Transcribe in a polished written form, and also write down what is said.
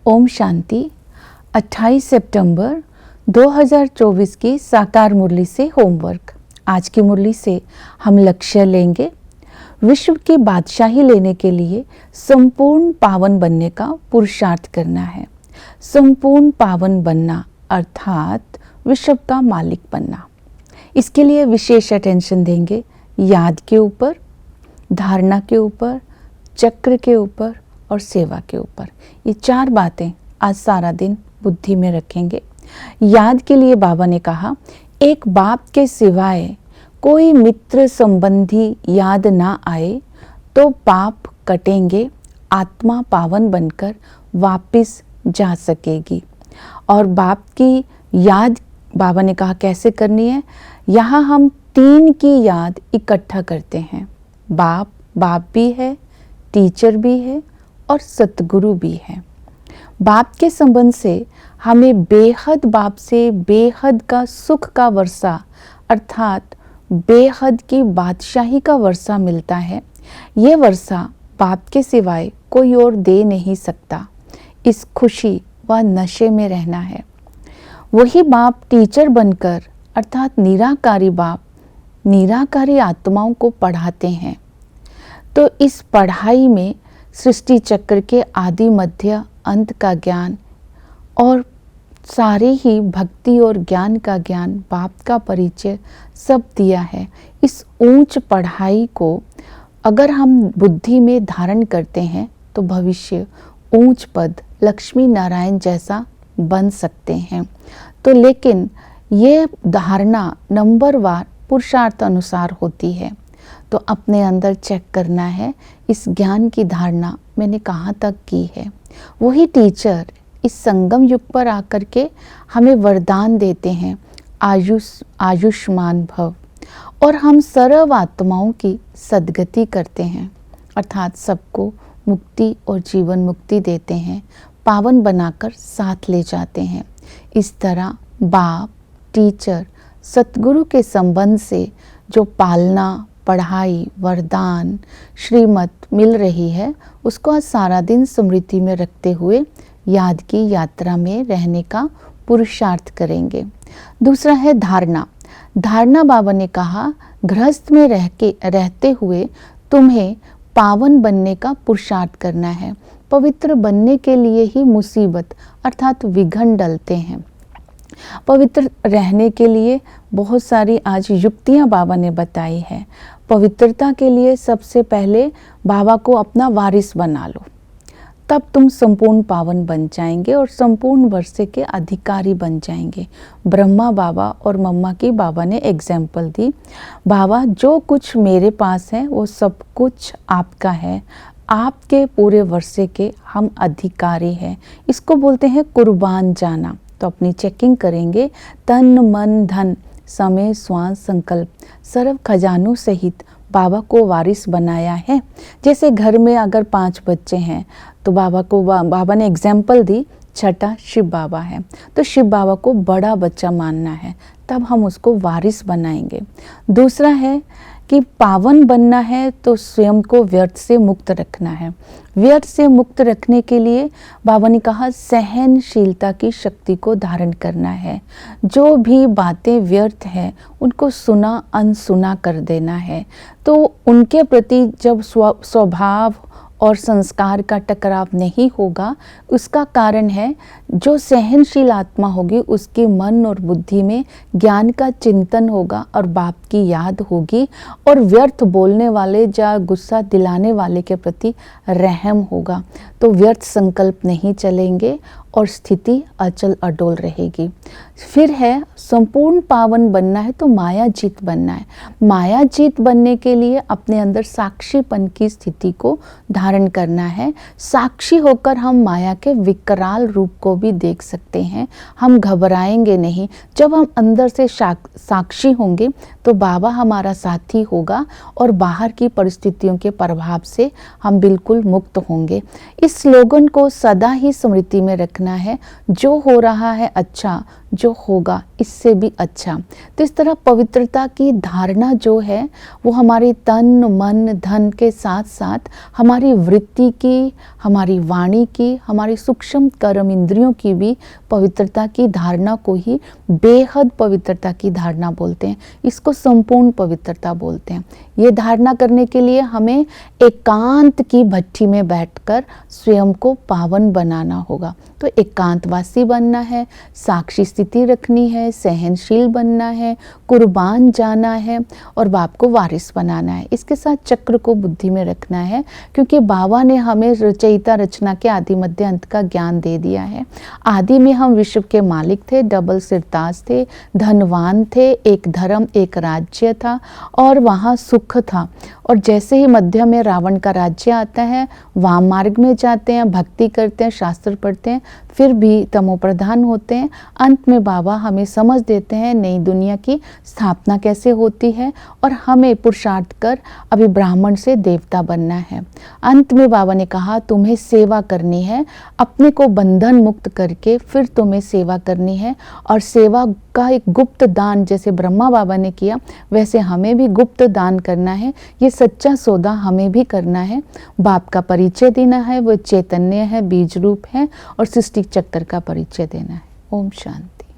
ओम शांति। 28 सितंबर 2024 की साकार मुरली से होमवर्क। आज की मुरली से हम लक्ष्य लेंगे, विश्व की बादशाही लेने के लिए संपूर्ण पावन बनने का पुरुषार्थ करना है। संपूर्ण पावन बनना अर्थात विश्व का मालिक बनना। इसके लिए विशेष अटेंशन देंगे याद के ऊपर, धारणा के ऊपर, चक्र के ऊपर और सेवा के ऊपर। ये 4 बातें आज सारा दिन बुद्धि में रखेंगे। याद के लिए बाबा ने कहा, एक बाप के सिवाय कोई मित्र संबंधी याद ना आए तो पाप कटेंगे, आत्मा पावन बनकर वापस जा सकेगी। और बाप की याद बाबा ने कहा कैसे करनी है। यहाँ हम 3 की याद इकट्ठा करते हैं। बाप भी है, टीचर भी है और सतगुरु भी है। बाप के संबंध से हमें बेहद बाप से बेहद का सुख का वर्षा अर्थात बेहद की बादशाही का वर्षा मिलता है। ये वर्षा बाप के सिवाय कोई और दे नहीं सकता। इस खुशी व नशे में रहना है। वही बाप टीचर बनकर अर्थात निराकारी बाप निराकारी आत्माओं को पढ़ाते हैं। तो इस पढ़ाई में सृष्टि चक्र के आदि मध्य अंत का ज्ञान और सारे ही भक्ति और ज्ञान का ज्ञान, बाप का परिचय सब दिया है। इस ऊंच पढ़ाई को अगर हम बुद्धि में धारण करते हैं तो भविष्य ऊंच पद लक्ष्मी नारायण जैसा बन सकते हैं। तो लेकिन ये धारणा नंबरवार पुरुषार्थ अनुसार होती है। तो अपने अंदर चेक करना है इस ज्ञान की धारणा मैंने कहाँ तक की है। वही टीचर इस संगम युग पर आकर के हमें वरदान देते हैं, आयुष्मान भव, और हम सर्व आत्माओं की सद्गति करते हैं अर्थात सबको मुक्ति और जीवन मुक्ति देते हैं, पावन बनाकर साथ ले जाते हैं। इस तरह बाप, टीचर, सतगुरु के संबंध से जो पालना, पढ़ाई, वरदान, श्रीमत मिल रही है उसको आज सारा दिन स्मृति में रखते हुए याद की यात्रा में रहने का पुरुषार्थ करेंगे। दूसरा है धारणा। धारणा बाबा ने कहा, गृहस्थ में रहते हुए तुम्हें पावन बनने का पुरुषार्थ करना है। पवित्र बनने के लिए ही मुसीबत अर्थात विघ्न डलते हैं। पवित्र रहने के लिए बहुत सारी आज युक्तियां बाबा ने बताई है। पवित्रता के लिए सबसे पहले बाबा को अपना वारिस बना लो, तब तुम संपूर्ण पावन बन जाएंगे और संपूर्ण वर्षे के अधिकारी बन जाएंगे। ब्रह्मा बाबा और मम्मा की बाबा ने एग्जाम्पल दी, बाबा जो कुछ मेरे पास है वो सब कुछ आपका है, आपके पूरे वर्षे के हम अधिकारी हैं। इसको बोलते हैं कुर्बान जाना। तो अपनी चेकिंग करेंगे, तन मन धन समय श्वास संकल्प सर्व खजानों सहित बाबा को वारिस बनाया है। जैसे घर में अगर 5 बच्चे हैं तो बाबा ने एग्जाम्पल दी, छठा शिव बाबा है तो शिव बाबा को बड़ा बच्चा मानना है, तब हम उसको वारिस बनाएंगे। दूसरा है कि पावन बनना है तो स्वयं को व्यर्थ से मुक्त रखना है। व्यर्थ से मुक्त रखने के लिए बाबा ने कहा सहनशीलता की शक्ति को धारण करना है। जो भी बातें व्यर्थ हैं उनको सुना अनसुना कर देना है। तो उनके प्रति जब स्वभाव और संस्कार का टकराव नहीं होगा, उसका कारण है जो सहनशील आत्मा होगी उसके मन और बुद्धि में ज्ञान का चिंतन होगा और बाप की याद होगी और व्यर्थ बोलने वाले या गुस्सा दिलाने वाले के प्रति रहम होगा। तो व्यर्थ संकल्प नहीं चलेंगे और स्थिति अचल अडोल रहेगी। फिर है संपूर्ण पावन बनना है तो माया जीत बनना है। माया जीत बनने के लिए अपने अंदर साक्षीपन की स्थिति को धारण करना है। साक्षी होकर हम माया के विकराल रूप को भी देख सकते हैं। हम घबराएंगे नहीं। जब हम अंदर से साक्षी होंगे तो बाबा हमारा साथी होगा और बाहर की परिस्थितियों के प्रभाव से हम बिल्कुल मुक्त होंगे। इस स्लोगन को सदा ही स्मृति में रखना है। जो हो रहा है अच्छा, जो होगा इससे भी अच्छा। तो इस तरह पवित्रता की धारणा जो है वो हमारे तन मन धन के साथ साथ हमारी वृत्ति की, हमारी वाणी की, हमारी सूक्ष्म कर्म इंद्रियों की भी पवित्रता की धारणा को ही बेहद पवित्रता की धारणा बोलते हैं। इसको संपूर्ण पवित्रता बोलते हैं। ये धारणा करने के लिए हमें एकांत की भट्ठी में बैठकर स्वयं को पावन बनाना होगा। तो एकांतवासी बनना है, साक्षी स्थिति रखनी है, सहनशील बनना है, कुर्बान जाना है और बाप को वारिस बनाना है। इसके साथ चक्र को बुद्धि में रखना है, क्योंकि बाबा ने हमें रचयिता रचना के आदि मध्य अंत का ज्ञान दे दिया है। आदि में हम विश्व के मालिक थे, डबल सिरताज थे, धनवान थे, एक धर्म एक राज्य था और वहाँ सुख था। और जैसे ही मध्य में रावण का राज्य आता है, वाम मार्ग में जाते हैं, भक्ति करते हैं, शास्त्र पढ़ते हैं, फिर भी तमोप्रधान होते हैं। अंत में बाबा हमें समझ देते हैं नई दुनिया की स्थापना कैसे होती है और हमें पुरुषार्थ कर अभी ब्राह्मण से देवता बनना है। अंत में बाबा ने कहा तुम्हें सेवा करनी है, अपने को बंधन मुक्त करके फिर तुम्हें सेवा करनी है। और सेवा का एक गुप्त दान जैसे ब्रह्मा बाबा ने किया, वैसे हमें भी गुप्त दान करना है। ये सच्चा सौदा हमें भी करना है। बाप का परिचय देना है, वो चैतन्य है, बीज रूप है और सृष्टि चक्र का परिचय देना है। ओम शांति।